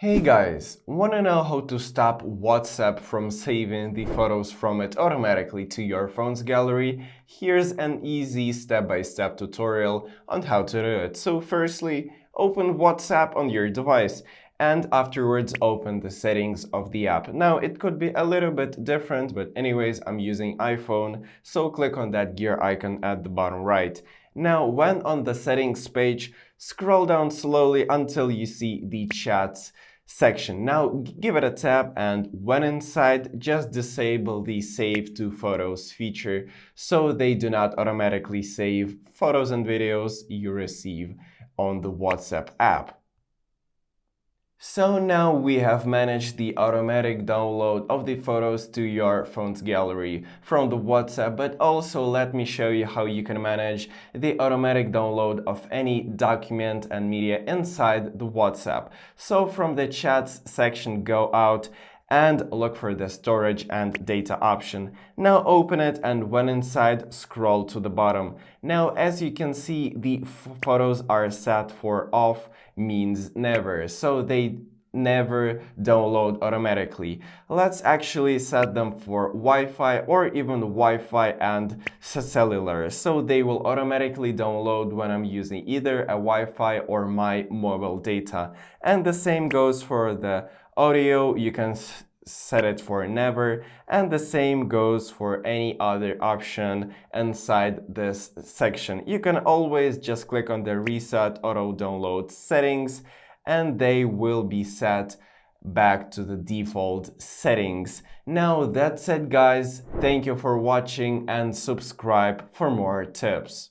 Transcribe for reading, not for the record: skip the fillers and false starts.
Hey guys, wanna know how to stop WhatsApp from saving the photos from it automatically to your phone's gallery? Here's an easy step-by-step tutorial on how to do it. So firstly, open WhatsApp on your device and afterwards open the settings of the app. Now it could be a little bit different, but anyways, I'm using iPhone, so click on that gear icon at the bottom right. Now, when on the settings page, scroll down slowly until you see the chats section. Now give it a tap, and when inside, just disable the Save to Photos feature so they do not automatically save photos and videos you receive on the WhatsApp app. So now we have managed the automatic download of the photos to your phone's gallery from the WhatsApp, but also let me show you how you can manage the automatic download of any document and media inside the WhatsApp. So from the chats section, go out and look for the storage and data option. Now open it, and when inside, scroll to the bottom. Now as you can see, the photos are set for off, means never, so they never download automatically. Let's actually set them for Wi-Fi or even Wi-Fi and cellular, so they will automatically download when I'm using either a Wi-Fi or my mobile data. And the same goes for the audio. You can set it for never, and the same goes for any other option inside this section. You can always just click on the reset auto download settings and they will be set back to the default settings. Now that's it guys, thank you for watching and subscribe for more tips.